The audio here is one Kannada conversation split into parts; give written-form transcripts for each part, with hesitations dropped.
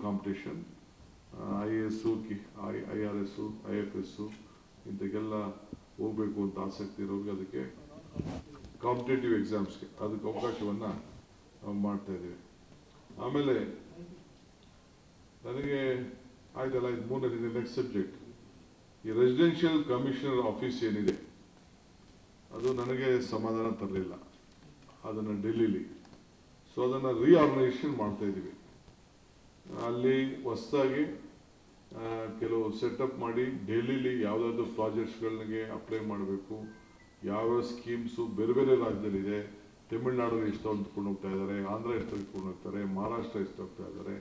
ಕಾಂಪಿಟೇಷನ್ IAS, IRS, IFS ಇಂಥಕ್ಕೆಲ್ಲ ಹೋಗಬೇಕು ಅಂತ ಆಸಕ್ತಿ ಇರೋರಿಗೆ ಅದಕ್ಕೆ ಕಾಂಪಿಟೇಟಿವ್ ಎಕ್ಸಾಮ್ಸ್ಗೆ ಅದಕ್ಕೆ ಅವಕಾಶವನ್ನು ಮಾಡ್ತಾ ಇದ್ದೀವಿ. ಆಮೇಲೆ ನನಗೆ ಆಯ್ತಲ್ಲ, ಇದು ಮೂರನೇದಿದೆ. ನೆಕ್ಸ್ಟ್ ಸಬ್ಜೆಕ್ಟ್, ಈ ರೆಸಿಡೆನ್ಷಿಯಲ್ ಕಮಿಷನರ್ ಆಫೀಸ್ ಏನಿದೆ ಅದು ನನಗೆ ಸಮಾಧಾನ ತರಲಿಲ್ಲ, ಅದನ್ನು ಡೆಲ್ಲಿಲಿ. ಸೊ ಅದನ್ನು ರೀಆರ್ಗನೈಸೇಷನ್ ಮಾಡ್ತಾ ಇದ್ದೀವಿ. ಅಲ್ಲಿ ಹೊಸದಾಗಿ ಕೆಲವು ಸೆಟಪ್ ಮಾಡಿ ಡೆಲ್ಲಿಲಿ ಯಾವುದಾದ್ರು ಪ್ರಾಜೆಕ್ಟ್ಸ್ಗಳಿಗೆ ಅಪ್ಲೈ ಮಾಡಬೇಕು, ಯಾವ್ಯಾವ ಸ್ಕೀಮ್ಸು ಬೇರೆ ಬೇರೆ ರಾಜ್ಯದಲ್ಲಿದೆ. ತಮಿಳುನಾಡು ಎಷ್ಟು ಅಂದ್ಕೊಂಡು ಹೋಗ್ತಾ ಇದ್ದಾರೆ, ಆಂಧ್ರ ಎಷ್ಟು ಇಟ್ಕೊಂಡು ಹೋಗ್ತಾರೆ, ಮಹಾರಾಷ್ಟ್ರ ಎಷ್ಟು ಹೋಗ್ತಾ ಇದ್ದಾರೆ,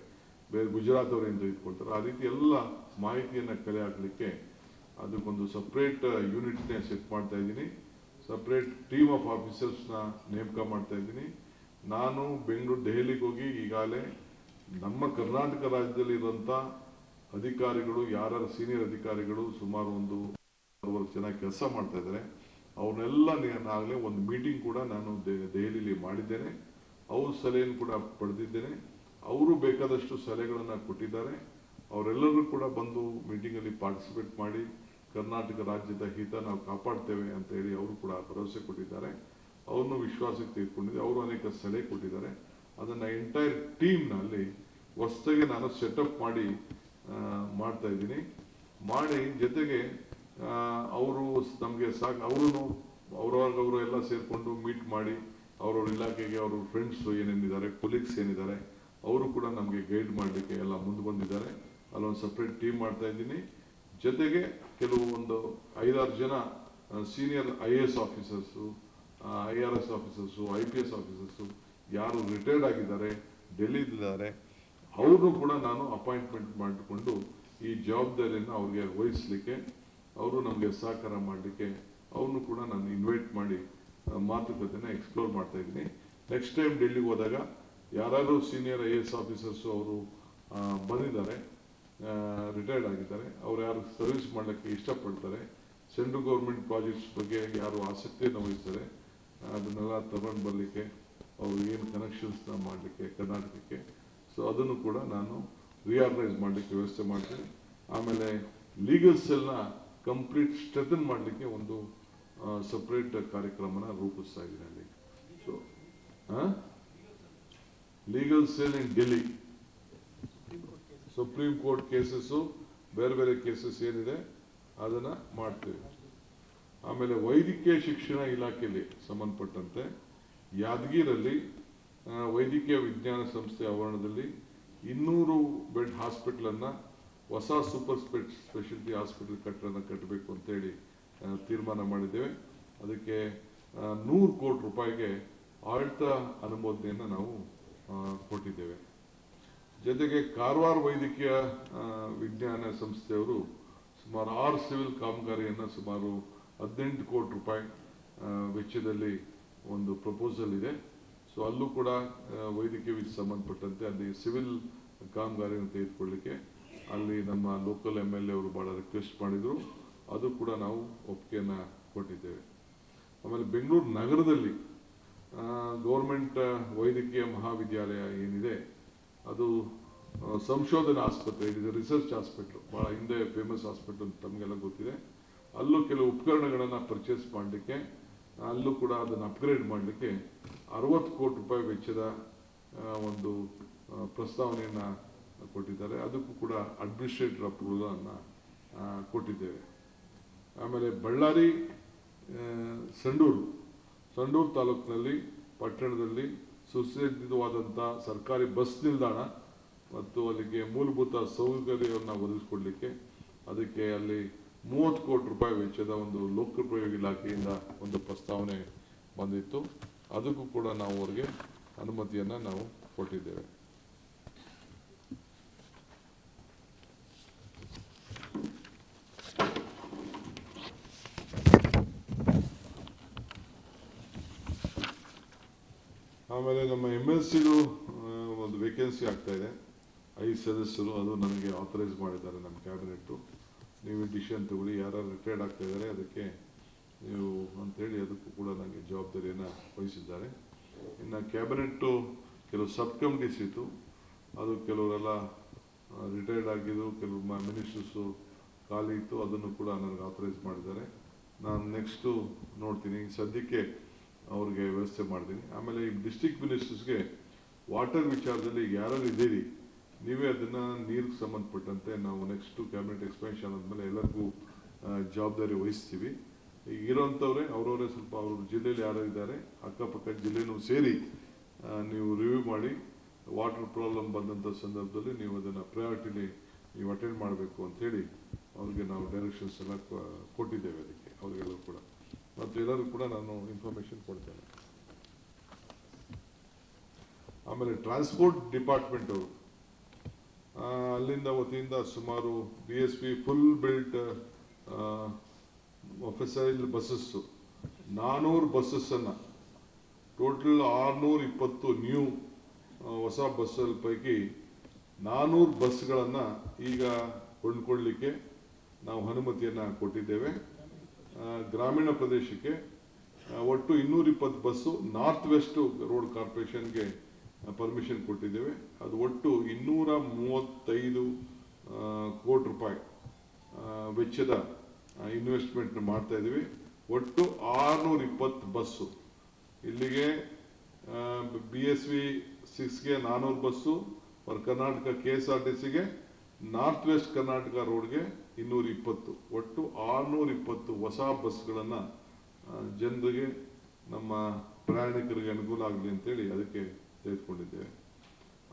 ಬೇರೆ ಗುಜರಾತ್ ಅವರು ಏನು ತೆಗೆದುಕೊಳ್ತಾರೆ. ಆ ರೀತಿ ಎಲ್ಲ ಮಾಹಿತಿಯನ್ನು ಕಲೆ ಹಾಕಲಿಕ್ಕೆ ಅದಕ್ಕೊಂದು ಸಪ್ರೇಟ್ ಯೂನಿಟ್ನೇ ಸೆಟ್ ಮಾಡ್ತಾ ಇದ್ದೀನಿ. ಸಪ್ರೇಟ್ ಟೀಮ್ ಆಫ್ ಆಫೀಸರ್ಸ್ನ ನೇಮಕ ಮಾಡ್ತಾ ಇದ್ದೀನಿ. ನಾನು ದೆಹಲಿಗೆ ಹೋಗಿ ಈಗಾಗಲೇ ನಮ್ಮ ಕರ್ನಾಟಕ ರಾಜ್ಯದಲ್ಲಿ ಇರುವಂಥ ಅಧಿಕಾರಿಗಳು, ಯಾರು ಸೀನಿಯರ್ ಅಧಿಕಾರಿಗಳು ಸುಮಾರು ಒಂದು 60 ಜನ ಕೆಲಸ ಮಾಡ್ತಾ ಇದ್ದಾರೆ, ಅವ್ರನ್ನೆಲ್ಲ ಆಗಲೇ ಒಂದು ಮೀಟಿಂಗ್ ಕೂಡ ನಾನು ದೆಹಲಿಲಿ ಮಾಡಿದ್ದೇನೆ. ಅವ್ರ ಸಲಹೆಯನ್ನು ಕೂಡ ಪಡೆದಿದ್ದೇನೆ. ಅವರು ಬೇಕಾದಷ್ಟು ಸಲಹೆಗಳನ್ನು ಕೊಟ್ಟಿದ್ದಾರೆ. ಅವರೆಲ್ಲರೂ ಕೂಡ ಬಂದು ಮೀಟಿಂಗಲ್ಲಿ ಪಾರ್ಟಿಸಿಪೇಟ್ ಮಾಡಿ ಕರ್ನಾಟಕ ರಾಜ್ಯದ ಹಿತ ನಾವು ಕಾಪಾಡ್ತೇವೆ ಅಂತ ಹೇಳಿ ಅವರು ಕೂಡ ಭರವಸೆ ಕೊಟ್ಟಿದ್ದಾರೆ. ಅವ್ರನ್ನು ವಿಶ್ವಾಸಕ್ಕೆ ತೆಗೆದುಕೊಂಡಿದ್ದೆ. ಅವರು ಅನೇಕ ಸಲಹೆ ಕೊಟ್ಟಿದ್ದಾರೆ. ಅದನ್ನು ಎಂಟೈರ್ ಟೀಮ್ನಲ್ಲಿ ಹೊಸದಾಗಿ ನಾನು ಸೆಟಪ್ ಮಾಡಿ ಮಾಡ್ತಾ ಇದ್ದೀನಿ. ಮಾಡಿ ಜೊತೆಗೆ ಅವರು ನಮಗೆ ಅವರು ಎಲ್ಲ ಸೇರಿಕೊಂಡು ಮೀಟ್ ಮಾಡಿ ಅವ್ರವ್ರ ಇಲಾಖೆಗೆ ಅವ್ರ ಫ್ರೆಂಡ್ಸು ಏನೇನಿದ್ದಾರೆ, ಕೊಲೀಗ್ಸ್ ಏನಿದ್ದಾರೆ, ಅವರು ಕೂಡ ನಮಗೆ ಗೈಡ್ ಮಾಡಲಿಕ್ಕೆ ಎಲ್ಲ ಮುಂದೆ ಬಂದಿದ್ದಾರೆ. ಅಲ್ಲೊಂದು ಸಪ್ರೇಟ್ ಟೀಮ್ ಮಾಡ್ತಾ ಇದ್ದೀನಿ. ಜೊತೆಗೆ ಕೆಲವು ಒಂದು 5-6 ಜನ senior IAS officers, IRS officers, IPS officers ಯಾರು ರಿಟೈರ್ಡ್ ಆಗಿದ್ದಾರೆ, ಡೆಲ್ಲಿಲಿದ್ದಾರೆ, ಅವ್ರನ್ನೂ ಕೂಡ ನಾನು ಅಪಾಯಿಂಟ್ಮೆಂಟ್ ಮಾಡಿಕೊಂಡು ಈ ಜವಾಬ್ದಾರಿಯನ್ನು ಅವ್ರಿಗೆ ವಹಿಸಲಿಕ್ಕೆ, ಅವರು ನಮಗೆ ಸಹಕಾರ ಮಾಡಲಿಕ್ಕೆ ಅವ್ರನ್ನೂ ಕೂಡ ನಾನು ಇನ್ವೈಟ್ ಮಾಡಿ ಮಾತುಕತೆನ ಎಕ್ಸ್ಪ್ಲೋರ್ ಮಾಡ್ತಾ ಇದ್ದೀನಿ. ನೆಕ್ಸ್ಟ್ ಟೈಮ್ ಡೆಲ್ಲಿಗೆ ಹೋದಾಗ ಯಾರು ಸೀನಿಯರ್ IAS ಆಫೀಸರ್ಸು ಅವರು ಬಂದಿದ್ದಾರೆ, ರಿಟೈರ್ಡ್ ಆಗಿದ್ದಾರೆ, ಅವ್ರು ಯಾರು ಸರ್ವಿಸ್ ಮಾಡಲಿಕ್ಕೆ ಇಷ್ಟಪಡ್ತಾರೆ, ಸೆಂಟ್ರಲ್ ಗೌರ್ಮೆಂಟ್ ಪ್ರಾಜೆಕ್ಟ್ಸ್ ಬಗ್ಗೆ ಯಾರು ಆಸಕ್ತಿಯನ್ನು ವಹಿಸ್ತಾರೆ, ಅದನ್ನೆಲ್ಲ ತಗೊಂಡು ಬರಲಿಕ್ಕೆ, ಅವರು ಏನು ಕನೆಕ್ಷನ್ಸ್ನ ಮಾಡಲಿಕ್ಕೆ ಕರ್ನಾಟಕಕ್ಕೆ, ಸೊ ಅದನ್ನು ಕೂಡ ನಾನು ರೀಆರ್ಗನೈಸ್ ಮಾಡಲಿಕ್ಕೆ ವ್ಯವಸ್ಥೆ ಮಾಡ್ತೀನಿ. ಆಮೇಲೆ ಲೀಗಲ್ ಸೆಲ್ನ ಕಂಪ್ಲೀಟ್ ಸ್ಟ್ರೆಂಥನ್ ಮಾಡಲಿಕ್ಕೆ ಒಂದು ಸಪ್ರೇಟ್ ಕಾರ್ಯಕ್ರಮನ ರೂಪಿಸ್ತಾ ಇದ್ದೀನಿ ಅಲ್ಲಿ. So legal cell in Delhi, supreme court cases, ಬೇರೆ ಬೇರೆ ಕೇಸಸ್ ಏನಿದೆ ಅದನ್ನು ಮಾಡ್ತೀವಿ. ಆಮೇಲೆ ವೈದ್ಯಕೀಯ ಶಿಕ್ಷಣ ಇಲಾಖೆಯಲ್ಲಿ ಸಂಬಂಧಪಟ್ಟಂತೆ ಯಾದಗಿರಲ್ಲಿ ವೈದ್ಯಕೀಯ ವಿಜ್ಞಾನ ಸಂಸ್ಥೆ ಆವರಣದಲ್ಲಿ 200 ಬೆಡ್ ಹಾಸ್ಪಿಟಲನ್ನು, ಹೊಸ ಸೂಪರ್ ಸ್ಪೆಷಾಲಿಟಿ ಹಾಸ್ಪಿಟಲ್ ಕಟ್ಟಬೇಕು ಅಂತೇಳಿ ತೀರ್ಮಾನ ಮಾಡಿದ್ದೇವೆ. ಅದಕ್ಕೆ 100 ಕೋಟಿ ರೂಪಾಯಿಗೆ ಆಡಳಿತ ಅನುಮೋದನೆಯನ್ನು ನಾವು ಕೊಟ್ಟಿದ್ದೇವೆ. ಜೊತೆಗೆ ಕಾರವಾರ ವೈದ್ಯಕೀಯ ವಿಜ್ಞಾನ ಸಂಸ್ಥೆಯವರು ಸುಮಾರು 6 ಸಿವಿಲ್ ಕಾಮಗಾರಿಯನ್ನು ಸುಮಾರು 18 ಕೋಟಿ ರೂಪಾಯಿ ವೆಚ್ಚದಲ್ಲಿ ಒಂದು ಪ್ರಪೋಸಲ್ ಇದೆ. ಸೊ ಅಲ್ಲೂ ಕೂಡ ವೈದ್ಯಕೀಯ ಸಂಬಂಧಪಟ್ಟಂತೆ ಅಲ್ಲಿ ಸಿವಿಲ್ ಕಾಮಗಾರಿಯನ್ನು ತೆಗೆದುಕೊಳ್ಳಲಿಕ್ಕೆ ಅಲ್ಲಿ ನಮ್ಮ ಲೋಕಲ್ MLA ಅವರು ಭಾಳ ರಿಕ್ವೆಸ್ಟ್ ಮಾಡಿದರು. ಅದು ಕೂಡ ನಾವು ಒಪ್ಪಿಗೆಯನ್ನು ಕೊಟ್ಟಿದ್ದೇವೆ. ಆಮೇಲೆ ಬೆಂಗಳೂರು ನಗರದಲ್ಲಿ ಗೌರ್ಮೆಂಟ್ ವೈದ್ಯಕೀಯ ಮಹಾವಿದ್ಯಾಲಯ ಏನಿದೆ ಅದು ಸಂಶೋಧನಾ ಆಸ್ಪತ್ರೆ, ಇದು ರಿಸರ್ಚ್ ಹಾಸ್ಪಿಟ್ಲು, ಭಾಳ ಹಿಂದೆ ಫೇಮಸ್ ಹಾಸ್ಪಿಟಲ್ ತಮಗೆಲ್ಲ ಗೊತ್ತಿದೆ. ಅಲ್ಲೂ ಕೆಲವು ಉಪಕರಣಗಳನ್ನು ಪರ್ಚೇಸ್ ಮಾಡಲಿಕ್ಕೆ, ಅಲ್ಲೂ ಕೂಡ ಅದನ್ನು ಅಪ್ಗ್ರೇಡ್ ಮಾಡಲಿಕ್ಕೆ 60 ಕೋಟಿ ರೂಪಾಯಿ ವೆಚ್ಚದ ಒಂದು ಪ್ರಸ್ತಾವನೆಯನ್ನು ಕೊಟ್ಟಿದ್ದಾರೆ. ಅದಕ್ಕೂ ಕೂಡ ಅಡ್ಮಿನಿಸ್ಟ್ರೇಟರ್ ಅಪ್ರೂವಲನ್ನು ಕೊಟ್ಟಿದ್ದೇವೆ. ಆಮೇಲೆ ಬಳ್ಳಾರಿ ಸಂಡೂರು ತಾಲೂಕಿನಲ್ಲಿ ಪಟ್ಟಣದಲ್ಲಿ ಸುಸಜ್ಜಿತವಾದಂಥ ಸರ್ಕಾರಿ ಬಸ್ ನಿಲ್ದಾಣ ಮತ್ತು ಅಲ್ಲಿಗೆ ಮೂಲಭೂತ ಸೌಕರ್ಯವನ್ನು ಒದಗಿಸಿಕೊಡ್ಲಿಕ್ಕೆ ಅದಕ್ಕೆ ಅಲ್ಲಿ 30 ಕೋಟಿ ರೂಪಾಯಿ ವೆಚ್ಚದ ಒಂದು ಲೋಕೋಪಯೋಗಿ ಇಲಾಖೆಯಿಂದ ಒಂದು ಪ್ರಸ್ತಾವನೆ ಬಂದಿತ್ತು. ಅದಕ್ಕೂ ಕೂಡ ನಾವು ಅವರಿಗೆ ಅನುಮತಿಯನ್ನು ನಾವು ಕೊಟ್ಟಿದ್ದೇವೆ. ಆಮೇಲೆ ನಮ್ಮ MLCಗೂ ಒಂದು ವೇಕೆನ್ಸಿ ಆಗ್ತಾ ಇದೆ, 5 ಸದಸ್ಯರು. ಅದು ನನಗೆ ಆಥರೈಸ್ ಮಾಡಿದ್ದಾರೆ ನಮ್ಮ ಕ್ಯಾಬಿನೆಟ್ಟು. ನೀವು ಡಿಸಿಷನ್ ತಗೊಳ್ಳಿ, ಯಾರು ರಿಟೈರ್ಡ್ ಆಗ್ತಾ ಇದ್ದಾರೆ ಅದಕ್ಕೆ ನೀವು ಅಂಥೇಳಿ ಅದಕ್ಕೂ ಕೂಡ ನನಗೆ ಜವಾಬ್ದಾರಿಯನ್ನು ವಹಿಸಿದ್ದಾರೆ. ಇನ್ನು ಕ್ಯಾಬಿನೆಟ್ಟು ಕೆಲವು ಸಬ್ ಕಮಿಟೀಸ್ ಇತ್ತು, ಅದು ಕೆಲವರೆಲ್ಲ ರಿಟೈರ್ಡ್ ಆಗಿದ್ದು ಕೆಲವು ಮಿನಿಸ್ಟರ್ಸು ಖಾಲಿ ಇತ್ತು, ಅದನ್ನು ಕೂಡ ನನಗೆ ಆಥರೈಸ್ ಮಾಡಿದ್ದಾರೆ. ನಾನು ನೆಕ್ಸ್ಟು ನೋಡ್ತೀನಿ, ಸದ್ಯಕ್ಕೆ ಅವ್ರಿಗೆ ವ್ಯವಸ್ಥೆ ಮಾಡ್ತೀನಿ. ಆಮೇಲೆ ಈ ಡಿಸ್ಟ್ರಿಕ್ಟ್ ಮಿನಿಸ್ಟರ್ಸ್ಗೆ ವಾಟರ್ ವಿಚಾರದಲ್ಲಿ ಯಾರು ಇದ್ದೀರಿ ನೀವೇ ಅದನ್ನು ನೀರಿಗೆ ಸಂಬಂಧಪಟ್ಟಂತೆ ನಾವು ನೆಕ್ಸ್ಟು ಕ್ಯಾಬಿನೆಟ್ ಎಕ್ಸ್ಪೆನ್ಷನ್ ಆದಮೇಲೆ ಎಲ್ಲರಿಗೂ ಜವಾಬ್ದಾರಿ ವಹಿಸ್ತೀವಿ. ಈಗ ಇರೋಂಥವ್ರೆ ಅವರವರೇ ಸ್ವಲ್ಪ ಅವ್ರ ಜಿಲ್ಲೆಯಲ್ಲಿ ಯಾರು ಇದ್ದಾರೆ ಅಕ್ಕಪಕ್ಕ ಜಿಲ್ಲೆನೂ ಸೇರಿ ನೀವು ರಿವ್ಯೂ ಮಾಡಿ ವಾಟರ್ ಪ್ರಾಬ್ಲಮ್ ಬಂದಂಥ ಸಂದರ್ಭದಲ್ಲಿ ನೀವು ಅದನ್ನು ಪ್ರಯಾರಿಟಿಲಿ ನೀವು ಅಟೆಂಡ್ ಮಾಡಬೇಕು ಅಂಥೇಳಿ ಅವ್ರಿಗೆ ನಾವು ಡೈರೆಕ್ಷನ್ಸ್ ಎಲ್ಲ ಕೊಟ್ಟಿದ್ದೇವೆ. ಅದಕ್ಕೆ ಅವರಿಗೆಲ್ಲರೂ ಕೂಡ ಮತ್ತು ಎಲ್ಲರೂ ಕೂಡ ನಾನು ಇನ್ಫಾರ್ಮೇಷನ್ ಕೊಡ್ತೇನೆ. ಆಮೇಲೆ ಟ್ರಾನ್ಸ್ಪೋರ್ಟ್ ಡಿಪಾರ್ಟ್ಮೆಂಟ್ ಅವರು ಅಲ್ಲಿಂದ ವತಿಯಿಂದ ಸುಮಾರು BSP ಫುಲ್ ಬಿಲ್ಟ್ ಫೆಸೈಲ್ ಬಸ್ಸಸ್ಸು 400 ಬಸ್ಸಸ್ಸನ್ನು ಟೋಟಲ್ 620 ನ್ಯೂ ಹೊಸ ಬಸ್ಸಲ್ ಪೈಕಿ 400 ಬಸ್ಗಳನ್ನು ಈಗ ಕೊಂಡ್ಕೊಳ್ಳಲಿಕ್ಕೆ ನಾವು ಅನುಮತಿಯನ್ನು ಕೊಟ್ಟಿದ್ದೇವೆ. ಗ್ರಾಮೀಣ ಪ್ರದೇಶಕ್ಕೆ ಒಟ್ಟು 220 ಬಸ್ಸು ನಾರ್ತ್ ವೆಸ್ಟ್ ರೋಡ್ ಕಾರ್ಪೊರೇಷನ್ಗೆ ಪರ್ಮಿಷನ್ ಕೊಟ್ಟಿದ್ದೇವೆ. ಅದು ಒಟ್ಟು 235 ಕೋಟಿ ರೂಪಾಯಿ ವೆಚ್ಚದ ಇನ್ವೆಸ್ಟ್ಮೆಂಟ್ ಮಾಡ್ತಾ ಇದ್ದೀವಿ. ಒಟ್ಟು 620 ಬಸ್ಸು ಇಲ್ಲಿಗೆ BSV 6ಗೆ 400 ಬಸ್ಸು ಫಾರ್ ಕರ್ನಾಟಕ, KSRTCಗೆ ನಾರ್ತ್ ವೆಸ್ಟ್ ಕರ್ನಾಟಕ ರೋಡ್ಗೆ 220, ಒಟ್ಟು 620 ಹೊಸ ಬಸ್ಗಳನ್ನು ಜನರಿಗೆ ನಮ್ಮ ಪ್ರಯಾಣಿಕರಿಗೆ ಅನುಕೂಲ ಆಗಲಿ ಅಂತೇಳಿ ಅದಕ್ಕೆ ತೆಗೆದುಕೊಂಡಿದ್ದೇವೆ.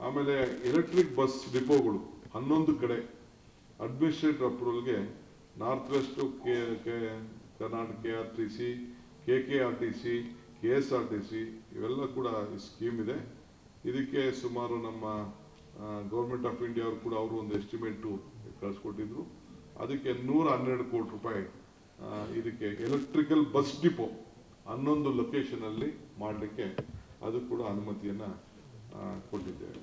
ಆಮೇಲೆ ಎಲೆಕ್ಟ್ರಿಕ್ ಬಸ್ ಡಿಪೋಗಳು 11 ಕಡೆ ಅಡ್ಮಿನಿಸ್ಟ್ರೇಟಿವ್ ಅಪ್ರೂವಲ್ಗೆ north west Karnataka KRTC, KKRTC, KSRTC ಇವೆಲ್ಲ ಕೂಡ ಸ್ಕೀಮ್ ಇದೆ. ಇದಕ್ಕೆ ಸುಮಾರು ನಮ್ಮ ಗೌರ್ಮೆಂಟ್ ಆಫ್ ಇಂಡಿಯಾ ಅವರು ಕೂಡ ಅವರು ಒಂದು ಎಸ್ಟಿಮೇಟು ಕಳಿಸ್ಕೊಟ್ಟಿದ್ರು. ಅದಕ್ಕೆ 112 ಕೋಟಿ ರೂಪಾಯಿ ಇದಕ್ಕೆ ಎಲೆಕ್ಟ್ರಿಕಲ್ ಬಸ್ ಡಿಪೋ 11 ಲೊಕೇಶನಲ್ಲಿ ಮಾಡಲಿಕ್ಕೆ ಅದು ಕೂಡ ಅನುಮತಿಯನ್ನು ಕೊಟ್ಟಿದ್ದೇವೆ.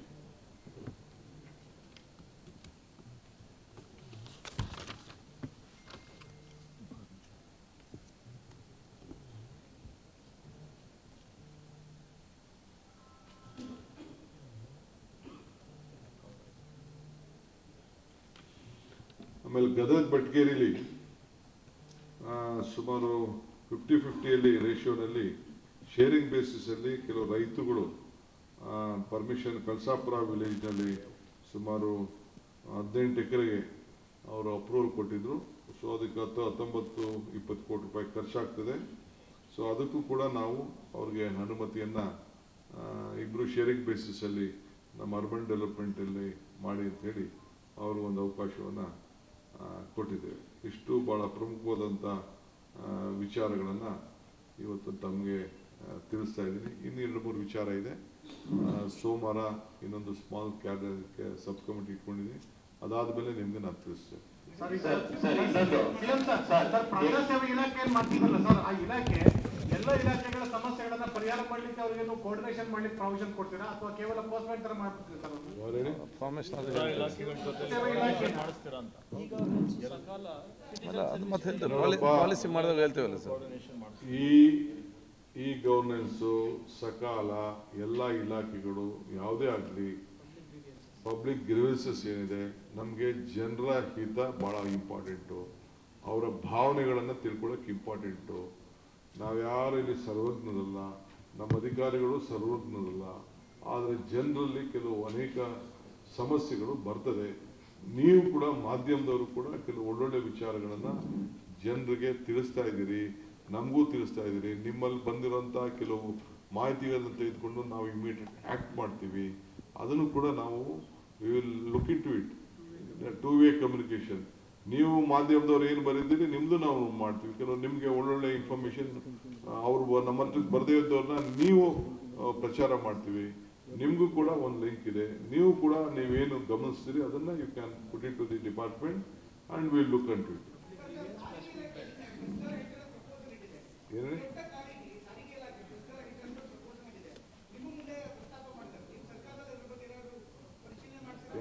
ಆಮೇಲೆ ಗದಗ ಬಟ್ಗೇರಿಲಿ ಸುಮಾರು 50-50 ರೇಷಿಯೋನಲ್ಲಿ ಶೇರಿಂಗ್ ಬೇಸಿಸಲ್ಲಿ ಕೆಲವು ರೈತರುಗಳು ಪರ್ಮಿಷನ್ ಕಳಸಾಪುರ ವಿಲೇಜ್ನಲ್ಲಿ ಸುಮಾರು 18 ಎಕರೆಗೆ ಅವರು ಅಪ್ರೂವಲ್ ಕೊಟ್ಟಿದ್ರು. ಸೊ ಅದಕ್ಕೆ 19-20 ಕೋಟಿ ರೂಪಾಯಿ ಖರ್ಚಾಗ್ತದೆ. ಸೊ ಅದಕ್ಕೂ ಕೂಡ ನಾವು ಅವ್ರಿಗೆ ಅನುಮತಿಯನ್ನು ಇಬ್ಬರು ಶೇರಿಂಗ್ ಬೇಸಿಸಲ್ಲಿ ನಮ್ಮ ಅರ್ಬನ್ ಡೆವಲಪ್ಮೆಂಟಲ್ಲಿ ಮಾಡಿ ಅಂಥೇಳಿ ಅವರು ಒಂದು ಅವಕಾಶವನ್ನು ಕೊಟ್ಟಿದ್ದೇವೆ. ಇಷ್ಟು ಭಾಳ ಪ್ರಮುಖವಾದಂಥ ವಿಚಾರಗಳನ್ನು ಇವತ್ತು ತಮಗೆ ತಿಳಿಸ್ತಾ ಇದ್ದೀನಿ. ಇನ್ನು 2-3 ವಿಚಾರ ಇದೆ. ಸೋಮವಾರ ಇನ್ನೊಂದು ಸ್ಮಾಲ್ ಸಬ್ ಕಮಿಟಿ ಇಟ್ಕೊಂಡಿದ್ದೀನಿ. ಅದಾದಮೇಲೆ ನಿಮಗೆ ನಾನು ತಿಳಿಸ್ತೇನೆ. ಎಲ್ಲ ಇಲಾಖೆಗಳ ಸಮಸ್ಯೆಗಳನ್ನ ಪರಿಹಾರ ಮಾಡಲಿಕ್ಕೆ ಅವರಿಗೆ ಕೋಆರ್ಡಿನೇಷನ್ ಮಾಡ್ಲಿಕ್ಕೆ ಪ್ರಾವಿಷನ್ ಕೊಡ್ತೀರಾ ಅಥವಾ ಕೇವಲ ಪೋಸ್ಟ್ಮೆಂಟ್ ತರ ಮಾಡ್ತೀರಾ ಪಾಲಿಸಿ ಮಾಡಿದಾಗ ಹೇಳ್ತೇವಲ್ಲ ಸರ್. ಈ ಗವರ್ನೆನ್ಸು ಸಕಾಲ ಎಲ್ಲ ಇಲಾಖೆಗಳು ಯಾವುದೇ ಆಗಲಿ ಪಬ್ಲಿಕ್ ಗ್ರೀವೆನ್ಸಸ್ ಏನಿದೆ ನಮಗೆ ಜನರ ಹಿತ ಭಾಳ ಇಂಪಾರ್ಟೆಂಟು. ಅವರ ಭಾವನೆಗಳನ್ನು ತಿಳ್ಕೊಳ್ಳೋಕೆ ಇಂಪಾರ್ಟೆಂಟು. ನಾವ್ಯಾರು ಇಲ್ಲಿ ಸರ್ವಜ್ಞರಲ್ಲ, ನಮ್ಮ ಅಧಿಕಾರಿಗಳು ಸರ್ವಜ್ಞರಲ್ಲ. ಆದರೆ ಜನರಲ್ಲಿ ಕೆಲವು ಅನೇಕ ಸಮಸ್ಯೆಗಳು ಬರ್ತದೆ. ನೀವು ಕೂಡ ಮಾಧ್ಯಮದವರು ಕೂಡ ಕೆಲವು ಒಳ್ಳೊಳ್ಳೆ ವಿಚಾರಗಳನ್ನು ಜನರಿಗೆ ತಿಳಿಸ್ತಾ ಇದ್ದೀರಿ, ನಮಗೂ ತಿಳಿಸ್ತಾ ಇದ್ದೀರಿ. ನಿಮ್ಮಲ್ಲಿ ಬಂದಿರೋಂಥ ಕೆಲವು ಮಾಹಿತಿಗಳನ್ನು ತೆಗೆದುಕೊಂಡು ನಾವು ಇಮಿಡಿಯೇಟ್ ಆ್ಯಕ್ಟ್ ಮಾಡ್ತೀವಿ. ಅದನ್ನು ಕೂಡ ನಾವು we will look in to it. 2-way communication. ನೀವು ಮಾಧ್ಯಮದವ್ರು ಏನು ಬರೀತೀರಿ ನಿಮ್ಮದು ನಾವು ಮಾಡ್ತೀವಿ. ಕೆಲವು ನಿಮಗೆ ಒಳ್ಳೊಳ್ಳೆ ಇನ್ಫಾರ್ಮೇಷನ್ ಅವರು ನಮ್ಮ ಹತ್ರ ಬರದೇ ಇದ್ದವ್ರನ್ನ ನೀವು ಪ್ರಚಾರ ಮಾಡ್ತೀವಿ. ನಿಮಗೂ ಕೂಡ ಒಂದು ಲಿಂಕ್ ಇದೆ. ನೀವು ಕೂಡ ನೀವೇನು ಗಮನಿಸ್ತೀರಿ ಅದನ್ನು you can put it to the department and will look in to it. ಏನೇ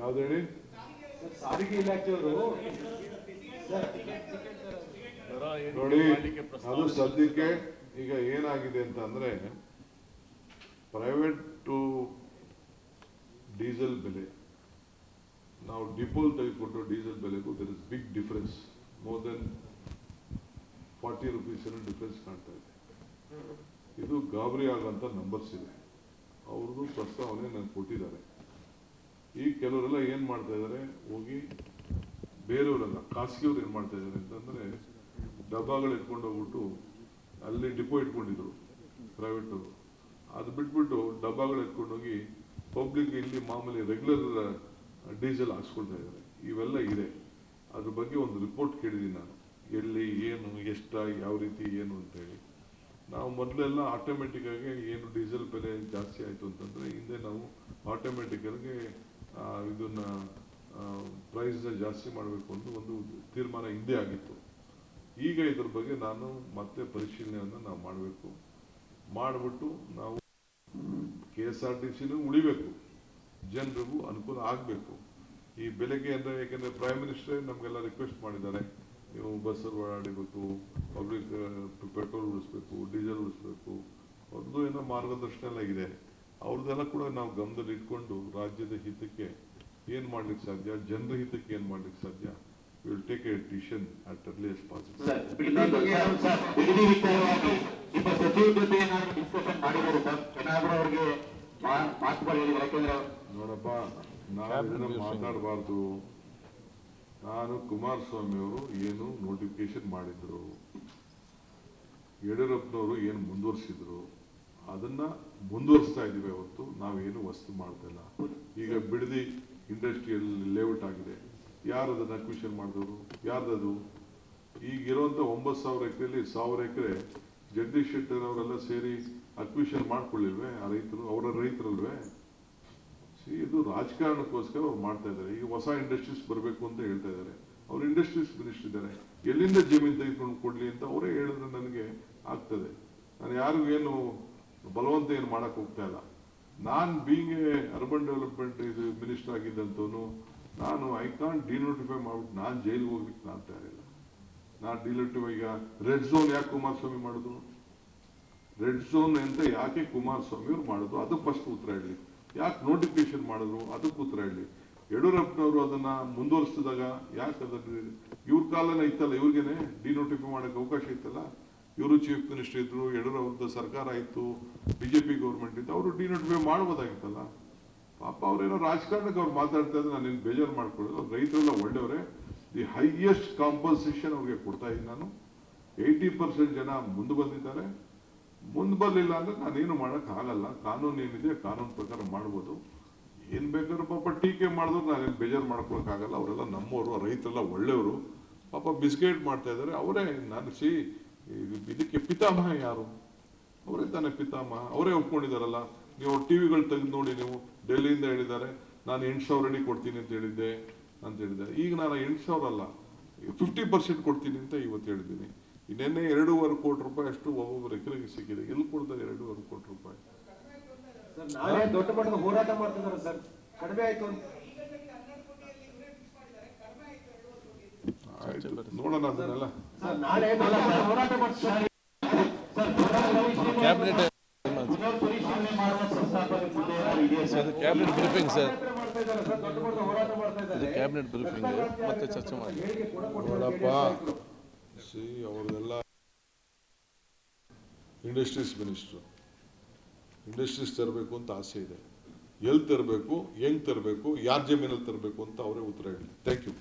ಯಾವ್ದು ಹೇಳಿ? ಸಾರಿಗೆ ಇಲಾಖೆಯವರು ನೋಡಿ, ಅದು ಸದ್ಯಕ್ಕೆ ಈಗ ಏನಾಗಿದೆ ಅಂತ ಅಂದ್ರೆ ಪ್ರೈವೇಟ್ ಡೀಸೆಲ್ ಬೆಲೆ ನಾವು ನಾವು ಡಿಪೋಲ್ ತೆಗೆದುಕೊಂಡು ಡೀಸೆಲ್ ಬೆಲೆಗೂ there is big difference, more than 40 rupees difference ಕಾಣ್ತಾ ಇದೆ. ಇದು ಗಾಬರಿ ಆಗೋಂಥ ನಂಬರ್ಸ್ ಇದೆ. ಅವ್ರದ್ದು ಪ್ರಸ್ತಾವನೆ ನನಗೆ ಕೊಟ್ಟಿದ್ದಾರೆ. ಈಗ ಕೆಲವರೆಲ್ಲ ಏನು ಮಾಡ್ತಾ ಇದ್ದಾರೆ, ಹೋಗಿ ಬೇರೆಯವರೆಲ್ಲ ಖಾಸಗಿಯವ್ರು ಏನು ಮಾಡ್ತಾ ಇದ್ದಾರೆ ಅಂತಂದರೆ ಡಬ್ಬಗಳು ಇಟ್ಕೊಂಡು ಹೋಗ್ಬಿಟ್ಟು ಅಲ್ಲಿ ಡಿಪೋ ಇಟ್ಕೊಂಡಿದ್ರು ಪ್ರೈವೇಟವರು, ಅದು ಬಿಟ್ಬಿಟ್ಟು ಡಬ್ಬಗಳು ಎತ್ಕೊಂಡೋಗಿ ಪಬ್ಲಿಕ್ ಇಲ್ಲಿ ಮಾಮೂಲಿ ರೆಗ್ಯುಲರ್ ಡೀಸೆಲ್ ಹಾಕ್ಸ್ಕೊಳ್ತಾ ಇದ್ದಾರೆ. ಇವೆಲ್ಲ ಇದೆ. ಅದ್ರ ಬಗ್ಗೆ ಒಂದು ರಿಪೋರ್ಟ್ ಕೇಳಿದ್ದೀನಿ ನಾನು, ಎಲ್ಲಿ ಏನು ಎಷ್ಟ ಯಾವ ರೀತಿ ಏನು ಅಂತೇಳಿ. ನಾವು ಮೊದಲೆಲ್ಲ ಆಟೋಮೆಟಿಕ್ ಆಗಿ ಏನು ಡೀಸೆಲ್ ಬೆಲೆ ಜಾಸ್ತಿ ಆಯಿತು ಅಂತಂದರೆ ಹಿಂದೆ ನಾವು ಆಟೋಮೆಟಿಕ್ ಆಗಿ ಇದನ್ನ ಪ್ರೈಸ್ನ ಜಾಸ್ತಿ ಮಾಡಬೇಕು ಅಂತ ಒಂದು ತೀರ್ಮಾನ ಹಿಂದೆ ಆಗಿತ್ತು. ಈಗ ಇದ್ರ ಬಗ್ಗೆ ನಾನು ಮತ್ತೆ ಪರಿಶೀಲನೆಯನ್ನು ನಾವು ಮಾಡಬೇಕು. ಮಾಡಿಬಿಟ್ಟು ನಾವು KSRTCನೂ ಉಳಿಬೇಕು, ಜನರಿಗೂ ಅನುಕೂಲ ಆಗಬೇಕು. ಈ ಬೆಲೆಗೆ ಅಂದರೆ ಯಾಕೆಂದರೆ ಪ್ರೈಮ್ ಮಿನಿಸ್ಟರ್ ನಮಗೆಲ್ಲ ರಿಕ್ವೆಸ್ಟ್ ಮಾಡಿದ್ದಾರೆ, ನೀವು ಬಸ್ಸಲ್ಲಿ ಓಡಾಡಬೇಕು, ಪಬ್ಲಿಕ್ ಪೆಟ್ರೋಲ್ ಉಳಿಸ್ಬೇಕು, ಡೀಸೆಲ್ ಉಳಿಸ್ಬೇಕು, ಅವ್ರದ್ದು ಏನೋ ಮಾರ್ಗದರ್ಶನ ಎಲ್ಲ ಇದೆ. ಅವ್ರದ್ದೆಲ್ಲ ಕೂಡ ನಾವು ಗಮನದಲ್ಲಿ ಇಟ್ಕೊಂಡು ರಾಜ್ಯದ ಹಿತಕ್ಕೆ ಏನು ಮಾಡ್ಲಿಕ್ಕೆ ಸಾಧ್ಯ, ಜನರ ಹಿತಕ್ಕೆ ಏನು ಮಾಡ್ಲಿಕ್ಕೆ ಸಾಧ್ಯ, we will take a decision at earliest possible. ನೋಡಪ್ಪ, ನಾನು ಇದನ್ನ ಮಾತಾಡಬಾರ್ದು. ನಾನು ಕುಮಾರಸ್ವಾಮಿ ಅವರು ಏನು ನೋಟಿಫಿಕೇಶನ್ ಮಾಡಿದ್ರು, ಯಡಿಯೂರಪ್ಪನವರು ಏನು ಮುಂದುವರಿಸಿದ್ರು, ಅದನ್ನ ಮುಂದುವರಿಸ್ತಾ ಇದೀವಿ. ಹೊತ್ತು ನಾವೇನು ವಸ್ತು ಮಾಡ್ತಾ ಇಲ್ಲ. ಈಗ ಬಿಡದಿ ಇಂಡಸ್ಟ್ರಿಯಲ್ ಲೇಔಟ್ ಆಗಿದೆ, ಯಾರು ಅದನ್ನ ಅಕ್ವಿಷನ್ ಮಾಡಿದವರು, ಯಾರ್ದದು? ಈಗಿರುವಂತ 9,000 ಎಕರೆಯಲ್ಲಿ 1,000 ಎಕರೆ ಜಗದೀಶ್ ಶೆಟ್ಟರ್ ಅವರೆಲ್ಲ ಸೇರಿ ಅಕ್ವಿಷನ್ ಮಾಡ್ಕೊಳ್ಳಿಲ್ವೇ? ಆ ರೈತರು ಅವರ ರೈತರಲ್ವೇ? ಇದು ರಾಜಕಾರಣಕ್ಕೋಸ್ಕರ ಅವ್ರು ಮಾಡ್ತಾ ಇದ್ದಾರೆ. ಈಗ ಹೊಸ ಇಂಡಸ್ಟ್ರೀಸ್ ಬರಬೇಕು ಅಂತ ಹೇಳ್ತಾ ಇದ್ದಾರೆ. ಅವ್ರು ಇಂಡಸ್ಟ್ರೀಸ್ ಮಿನಿಸ್ಟರ್ ಇದ್ದಾರೆ, ಎಲ್ಲಿಂದ ಜಮೀನು ತೆಗೆದುಕೊಂಡು ಕೊಡ್ಲಿ ಅಂತ ಅವರೇ ಹೇಳಿದ್ರೆ ನನಗೆ ಆಗ್ತದೆ. ನಾನು ಯಾರಿಗೂ ಏನು ಬಲವಂತ ಏನು ಮಾಡಕ್ ಹೋಗ್ತಾ ಇಲ್ಲ. ನಾನು ಬೀಂಗ್ ಅರ್ಬನ್ ಡೆವಲಪ್ಮೆಂಟ್ ಇದು ಮಿನಿಸ್ಟರ್ ಆಗಿದ್ದಂತವನು ನಾನು ಐ ಕಾಂಟ್ ಡಿನೋಟಿಫೈ ಮಾಡ್ಬಿಟ್ಟು ನಾನು ಜೈಲಿಗೆ ಹೋಗ್ಲಿಕ್ಕೆ ನಾನು ತಯಾರಿಲ್ಲ. ನಾನು ಡಿನೋಟಿಫೈ ಈಗ ರೆಡ್ ಝೋನ್ ಯಾಕೆ ಕುಮಾರಸ್ವಾಮಿ ಮಾಡಿದ್ರು, ರೆಡ್ ಝೋನ್ ಅಂತ ಯಾಕೆ ಕುಮಾರಸ್ವಾಮಿ ಅವ್ರು ಮಾಡಿದ್ರು, ಅದು ಫಸ್ಟ್ ಉತ್ತರ ಹೇಳಿ. ಯಾಕೆ ನೋಟಿಫಿಕೇಶನ್ ಮಾಡಿದ್ರು, ಅದಕ್ಕೆ ಉತ್ತರ ಹೇಳಿ. ಯಡಿಯೂರಪ್ಪನವರು ಅದನ್ನ ಮುಂದುವರಿಸಿದಾಗ ಯಾಕೆ ಅದನ್ನ ಇವ್ರ ಕಾಲನ ಇತ್ತಲ್ಲ, ಇವ್ರಿಗೇನೆ ಡಿನೋಟಿಫೈ ಮಾಡಕ್ಕೆ ಅವಕಾಶ ಇತ್ತಲ್ಲ. ಇವರು ಚೀಫ್ ಮಿನಿಸ್ಟರ್ ಇದ್ರು, ಯಡಿಯೂರವ್ರದ್ದು ಸರ್ಕಾರ ಇತ್ತು, ಬಿಜೆಪಿ ಗೌರ್ಮೆಂಟ್ ಇತ್ತು, ಅವರು ಡಿನೋಟಿಫೈ ಮಾಡ್ಬೋದಾಗಿತ್ತಲ್ಲ. ಪಾಪ ಅವ್ರೇನೋ ರಾಜಕಾರಣಕ್ಕೆ ಅವ್ರು ಮಾತಾಡ್ತಾ ಇದ್ರೆ ನಾನು ಏನು ಬೇಜಾರು ಮಾಡ್ಕೊಳ್ಳೋದು. ರೈತರೆಲ್ಲ ಒಳ್ಳೆಯವರೇ. ದಿ ಹೈಯೆಸ್ಟ್ ಕಾಂಪನ್ಸೇಷನ್ ಅವ್ರಿಗೆ ಕೊಡ್ತಾ ಇದ್ದೀನಿ ನಾನು. 80% ಜನ ಮುಂದೆ ಬಂದಿದ್ದಾರೆ. ಮುಂದೆ ಬರಲಿಲ್ಲ ಅಂದ್ರೆ ನಾನೇನು ಮಾಡಕ್ ಆಗಲ್ಲ. ಕಾನೂನು ಏನಿದೆ ಕಾನೂನು ಪ್ರಕಾರ ಮಾಡ್ಬೋದು. ಏನ್ ಬೇಕಾದ್ರೂ ಪಾಪ ಟೀಕೆ ಮಾಡಿದ್ರು ನಾನೇನು ಬೇಜಾರು ಮಾಡ್ಕೊಳಕ್ ಆಗಲ್ಲ. ಅವರೆಲ್ಲ ನಮ್ಮವರು, ರೈತರೆಲ್ಲ ಒಳ್ಳೆಯವರು. ಪಾಪ ಬಿಸ್ಕೆಟ್ ಮಾಡ್ತಾ ಇದ್ದಾರೆ ಅವರೇ. ನಾನು ಇದಕ್ಕೆ ಪಿತಾಮಹ ಯಾರು? ಅವರೇ ತಾನೇ ಪಿತಾಮಹ. ಅವರೇ ಒಪ್ಕೊಂಡಿದಾರಲ್ಲ. ನೀವು ಟಿವಿಗಳು ತೆಗೆದು ನೋಡಿ, ನೀವು ಡೆಲ್ಲಿಯಿಂದ ಹೇಳಿದ್ದಾರೆ ನಾನು 8,000 ಅಡಿ ಕೊಡ್ತೀನಿ ಅಂತ ಹೇಳಿದ್ದೆ. ಈಗ ನಾನು 8,000 ಅಲ್ಲ 50% ಕೊಡ್ತೀನಿ ಅಂತ ಇವತ್ತು ಹೇಳಿದ್ದೀನಿ. ಇನ್ನೇನೆ 2.5 ಕೋಟಿ ರೂಪಾಯಿ ಅಷ್ಟು ಒಬ್ಬೊಬ್ಬರು ಎಕರೆಗೆ ಸಿಕ್ಕಿದೆ. ಎಲ್ಲಿ ಕೊಡ್ತಾರೆ 2.5 ಕೋಟಿ ರೂಪಾಯಿ? ನಾಳೆ ದೊಡ್ಡ ಮಟ್ಟದ ಹೋರಾಟ ಮಾಡ್ತಿದ್ದಾರೆ ಸರ್, ಕಡಿಮೆ ಆಯ್ತು ಅಂತ. ಆಯ್ತು, ನೋಡೋಣ ಅದನ್ನೆಲ್ಲ. ಹೋರಾಟ ಮಾಡ್ತಾರೆ. ಕ್ಯಾಬಿನೆಟ್ ಕ್ಯಾಬಿನೆಟ್ ಬ್ರೀಫಿಂಗ್ ಸರ್, ಇದು ಕ್ಯಾಬಿನೆಟ್ ಬ್ರೀಫಿಂಗ್ ಮತ್ತೆ ಚರ್ಚೆ ಮಾಡಿ. ನೋಡಪ್ಪ, ಅವ್ರದೆಲ್ಲ ಇಂಡಸ್ಟ್ರೀಸ್ ಮಿನಿಸ್ಟ್ರು. ಇಂಡಸ್ಟ್ರೀಸ್ ತರಬೇಕು ಅಂತ ಆಸೆ ಇದೆ. ಎಲ್ಲಿ ತರಬೇಕು, ಹೆಂಗ್ ತರಬೇಕು, ಯಾರ ಜಮೀನಲ್ಲಿ ತರಬೇಕು ಅಂತ ಅವರೇ ಉತ್ತರ ಹೇಳಿ. Thank you.